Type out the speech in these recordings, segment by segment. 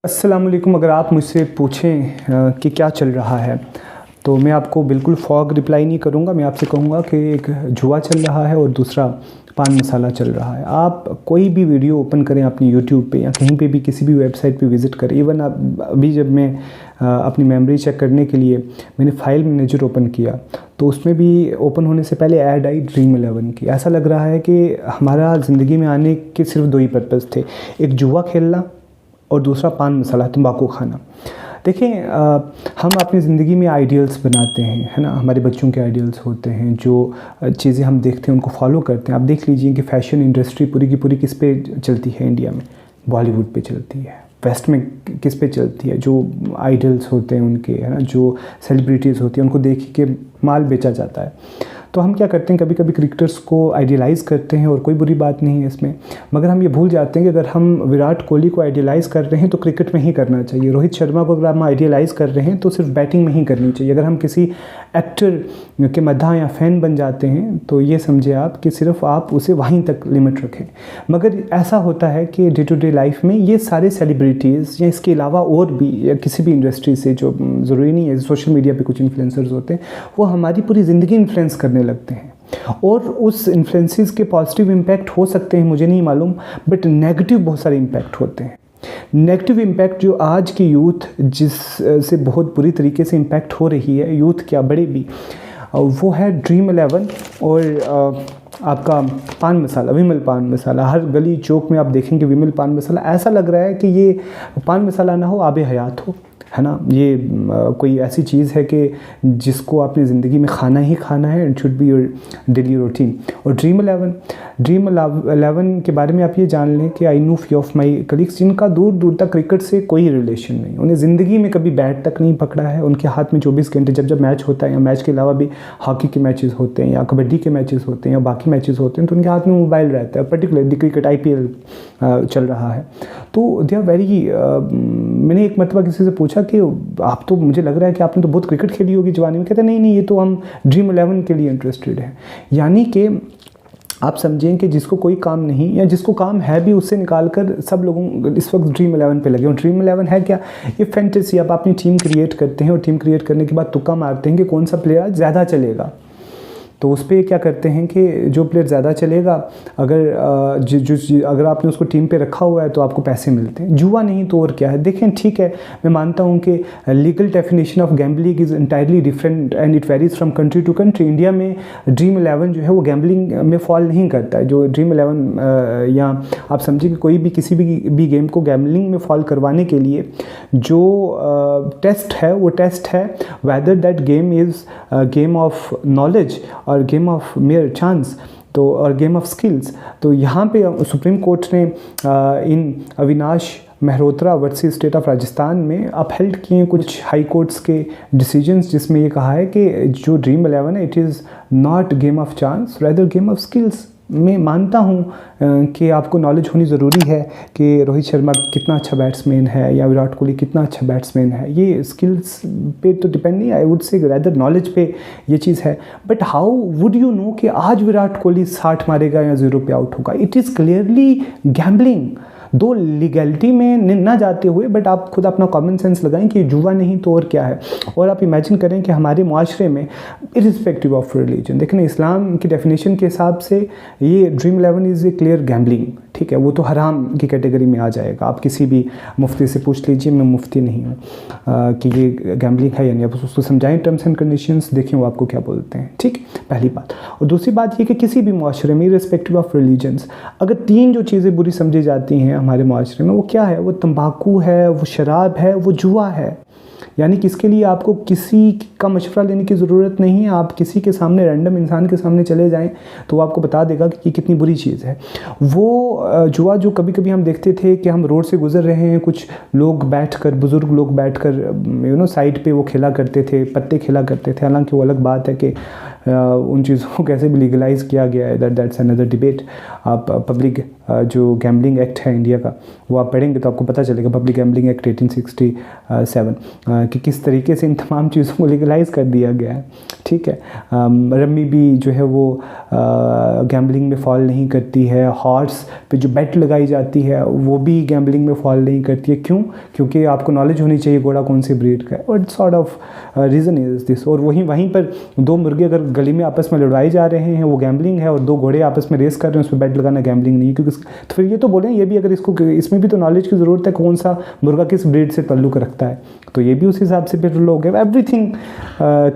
अस्सलाम वालेकुम। अगर आप मुझसे पूछें कि क्या चल रहा है तो मैं आपको बिल्कुल फॉग रिप्लाई नहीं करूँगा। मैं आपसे कहूँगा कि एक जुआ चल रहा है और दूसरा पान मसाला चल रहा है। आप कोई भी वीडियो ओपन करें अपनी यूट्यूब पे या कहीं पे भी किसी भी वेबसाइट पे विज़िट करें। इवन अभी जब मैं अपनी मेमोरी चेक करने के लिए मैंने फ़ाइल मैनेजर ओपन किया तो उसमें भी ओपन होने से पहले ऐड आई ड्रीम 11 की। ऐसा लग रहा है कि हमारा ज़िंदगी में आने के सिर्फ दो ही पर्पज़ थे, एक जुआ खेलना और दूसरा पान मसाला तंबाकू खाना। देखें, हम अपनी ज़िंदगी में आइडियल्स बनाते हैं, है ना। हमारे बच्चों के आइडियल्स होते हैं, जो चीज़ें हम देखते हैं उनको फॉलो करते हैं। आप देख लीजिए कि फ़ैशन इंडस्ट्री पूरी की पूरी किस पे चलती है इंडिया में? बॉलीवुड पे चलती है। वेस्ट में किस पे चलती है? जो आइडल्स होते हैं उनके, है ना, जो सेलिब्रिटीज़ होती हैं उनको देख के माल बेचा जाता है। तो हम क्या करते हैं, कभी कभी क्रिकेटर्स को आइडियलाइज़ करते हैं और कोई बुरी बात नहीं है इसमें, मगर हम ये भूल जाते हैं कि अगर हम विराट कोहली को आइडियलाइज़ कर रहे हैं तो क्रिकेट में ही करना चाहिए। रोहित शर्मा को अगर हम आइडियलाइज़ कर रहे हैं तो सिर्फ बैटिंग में ही करनी चाहिए। अगर हम किसी एक्टर के मद्दाह या फ़ैन बन जाते हैं तो ये समझे आप कि सिर्फ आप उसे वहीं तक लिमिट रखें। मगर ऐसा होता है कि डे टू डे लाइफ में ये सारे सेलिब्रिटीज़ या इसके अलावा और भी या किसी भी इंडस्ट्री से, जो ज़रूरी नहीं है, सोशल मीडिया पे कुछ इन्फ्लुएंसर्स होते हैं, वो हमारी पूरी ज़िंदगी इन्फ्लुएंस करने लगते हैं। और उस इन्फ्लुएंसेस के पॉजिटिव इम्पैक्ट हो सकते हैं, मुझे नहीं मालूम, बट नेगेटिव बहुत सारे इम्पैक्ट होते हैं। नेगेटिव इम्पैक्ट जो आज की यूथ जिससे बहुत बुरी तरीके से इम्पैक्ट हो रही है, यूथ क्या बड़े भी, वो है ड्रीम 11 और आपका पान मसाला, विमल पान मसाला। हर गली चौक में आप देखेंगे विमल पान मसाला। ऐसा लग रहा है कि ये पान मसाला ना हो, आबे हयात हो, है ना। ये कोई ऐसी चीज़ है कि जिसको आपने ज़िंदगी में खाना ही खाना है। It should be your daily routine. और ड्रीम 11 के बारे में आप ये जान लें कि I know few of my colleagues जिनका दूर दूर तक क्रिकेट से कोई रिलेशन नहीं, उन्हें ज़िंदगी में कभी बैट तक नहीं पकड़ा है। उनके हाथ में 24 घंटे जब मैच होता है या मैच के अलावा भी हॉकी के मैचेस होते हैं या कबड्डी के मैचेस होते हैं या बाकी मैचेस होते हैं, तो उनके हाथ में मोबाइल रहता है। पर्टिकुलरली क्रिकेट IPL चल रहा है तो दे आर वेरी मैंने एक मरतबा किसी से पूछा कि आप तो, मुझे लग रहा है कि आपने तो बहुत क्रिकेट खेली होगी जवानी में। कहते नहीं, ये तो हम ड्रीम 11 के लिए इंटरेस्टेड हैं। यानी कि आप समझें कि जिसको कोई काम नहीं या जिसको काम है भी, उससे निकाल कर सब लोगों इस वक्त ड्रीम 11 पे लगे। और ड्रीम 11 है क्या? ये फैंटेसी। आप अपनी टीम क्रिएट करते हैं और टीम क्रिएट करने के बाद तुक्का मारते हैं कि कौन सा प्लेयर ज़्यादा चलेगा। तो उस पर क्या करते हैं कि जो प्लेयर ज़्यादा चलेगा, अगर आपने उसको टीम पे रखा हुआ है तो आपको पैसे मिलते हैं। जुआ नहीं तो और क्या है। देखें, ठीक है, मैं मानता हूँ कि legal definition of gambling is entirely different and it varies from country to country. India में ड्रीम 11 जो है वो गैम्बलिंग में फॉल नहीं करता है। जो ड्रीम 11 या आप समझिए कि कोई भी किसी भी गेम को गैम्बलिंग में फॉल करवाने के लिए जो टेस्ट है वो टेस्ट है whether that game is game of knowledge और गेम ऑफ मेयर चांस, तो और गेम ऑफ स्किल्स। तो यहाँ पे सुप्रीम कोर्ट ने in Avinash Mehrotra versus state of Rajasthan में अपहेल्ड किए कुछ हाई कोर्ट्स के डिसीजंस, जिसमें ये कहा है कि जो ड्रीम 11 है it is not game of chance rather game of skills. मैं मानता हूँ कि आपको नॉलेज होनी ज़रूरी है कि रोहित शर्मा कितना अच्छा बैट्समैन है या विराट कोहली कितना अच्छा बैट्समैन है। ये स्किल्स पे तो डिपेंड नहीं, I would say rather knowledge पे ये चीज़ है। But how would you know कि आज विराट कोहली 60 मारेगा या 0 पे आउट होगा? It is clearly gambling. दो लीगैलिटी में ना जाते हुए, बट आप खुद अपना कॉमन सेंस लगाएं कि जुआ नहीं तो और क्या है। और आप इमेजिन करें कि हमारे मुआशरे में इरिस्पेक्टिव ऑफ रिलीजन, देखें इस्लाम की डेफिनेशन के हिसाब से ये dream 11 is a clear gambling. ठीक है, वो तो हराम की कैटेगरी में आ जाएगा। आप किसी भी मुफ्ती से पूछ लीजिए, मैं मुफ्ती नहीं हूँ, कि ये गैम्बलिंग है या नहीं। आप उसको समझाएं टर्म्स एंड कंडीशंस, देखें वो आपको क्या बोलते हैं। ठीक, पहली बात। और दूसरी बात ये कि किसी भी मुआशरे में इरिस्पेक्टिव ऑफ रिलीजन्स अगर 3 जो चीज़ें बुरी समझी जाती हैं हमारे माशरे में, वो क्या है? वो तंबाकू है, वो शराब है, वो जुआ है। यानी कि इसके लिए आपको किसी का मशवरा लेने की ज़रूरत नहीं है। आप किसी के सामने, रैंडम इंसान के सामने चले जाएं तो वो आपको बता देगा कि ये कितनी बुरी चीज़ है। वो जुआ जो कभी कभी हम देखते थे कि हम रोड से गुजर रहे हैं, कुछ लोग बैठकर, बुज़ुर्ग लोग बैठकर साइड पे वो खेला करते थे, पत्ते खेला करते थे। हालांकि वो अलग बात है कि उन चीज़ों को कैसे भी लीगलाइज़ किया गया है, दैट्स अनदर डिबेट। आप पब्लिक जो गैम्बलिंग एक्ट है इंडिया का, वो आप पढ़ेंगे तो आपको पता चलेगा, पब्लिक गैम्बलिंग एक्ट 1867, कि किस तरीके से इन तमाम चीज़ों को लीगलाइज़ कर दिया गया है। ठीक है, रम्मी भी जो है वो गैम्बलिंग में फॉल नहीं करती है, हॉर्स पे जो बेट लगाई जाती है वो भी गैम्बलिंग में फॉल नहीं करती है। क्यों? क्योंकि आपको नॉलेज होनी चाहिए घोड़ा कौन सी ब्रीड का है, और sort of reason is this. और वहीं पर दो मुर्गे अगर गली में आपस में लड़वाए जा रहे हैं वो गैम्बलिंग है, और दो घोड़े आपस में रेस कर रहे हैं उस पर बेट लगाना गैम्बलिंग नहीं है। क्योंकि तो फिर ये तो बोलें, ये भी अगर इसमें भी तो नॉलेज की ज़रूरत है, कौन सा मुर्गा किस ब्रीड से ताल्लुक़ रखता है, तो ये भी उस हिसाब से फिर लोग है। Everything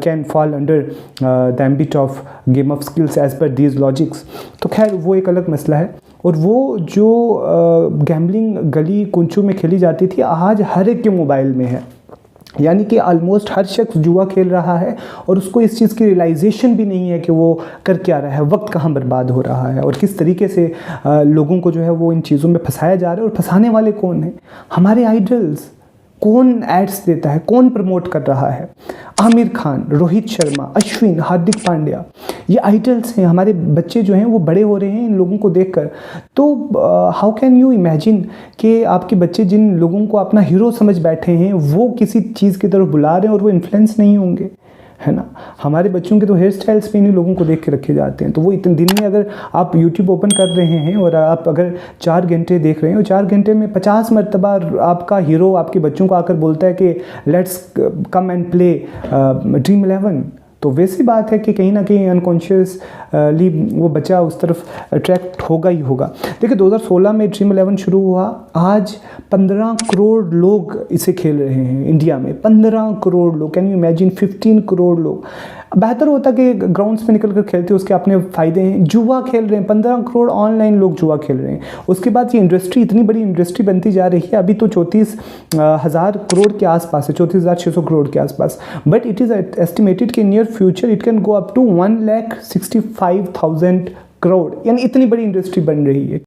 can fall under the ambit of game of skills as per these logics. तो खैर वो एक अलग मसला है। और वो जो गैम्बलिंग गली कुंचों में खेली जाती थी आज हर एक के मोबाइल में है, यानी कि ऑलमोस्ट हर शख्स जुआ खेल रहा है और उसको इस चीज़ की रियलाइजेशन भी नहीं है कि वो कर क्या रहा है, वक्त कहाँ बर्बाद हो रहा है, और किस तरीके से लोगों को जो है वो इन चीज़ों में फंसाया जा रहा है। और फंसाने वाले कौन हैं? हमारे आइडल्स। कौन एड्स देता है, कौन प्रमोट कर रहा है? आमिर खान, रोहित शर्मा, अश्विन, हार्दिक पांड्या, ये आइडल्स हैं। हमारे बच्चे जो हैं वो बड़े हो रहे हैं इन लोगों को देखकर। तो हाउ कैन यू इमेजिन कि आपके बच्चे जिन लोगों को अपना हीरो समझ बैठे हैं वो किसी चीज़ की तरफ बुला रहे हैं और वो इन्फ्लुएंस नहीं होंगे, है ना? हमारे बच्चों के तो हेयर स्टाइल्स पे इन्हीं लोगों को देख के रखे जाते हैं। तो वो इतने दिन में अगर आप यूट्यूब ओपन कर रहे हैं और आप अगर 4 घंटे देख रहे हैं और 4 घंटे में 50 मरतबा आपका हीरो आपके बच्चों को आकर बोलता है कि let's come and play dream 11, तो वैसी बात है कि कहीं ना कहीं अनकॉन्शियसली वो बच्चा उस तरफ अट्रैक्ट होगा ही होगा। देखिए 2016 में ड्रीम 11 शुरू हुआ, आज 15 करोड़ लोग इसे खेल रहे हैं इंडिया में। 15 करोड़ लोग, कैन यू इमेजिन? 15 करोड़ लोग। बेहतर होता कि ग्राउंड्स में निकल कर खेलते, उसके अपने फ़ायदे हैं। जुआ खेल रहे हैं 15 करोड़ ऑनलाइन लोग जुआ खेल रहे हैं। उसके बाद ये इंडस्ट्री इतनी बड़ी इंडस्ट्री बनती जा रही है, अभी तो 34,000 करोड़ के आसपास है, 34,600 करोड़ के आसपास। बट इट इज़ एस्टिमेटेड कि near future it can go up to 1,65,000 crore, यानी इतनी बड़ी इंडस्ट्री बन रही है।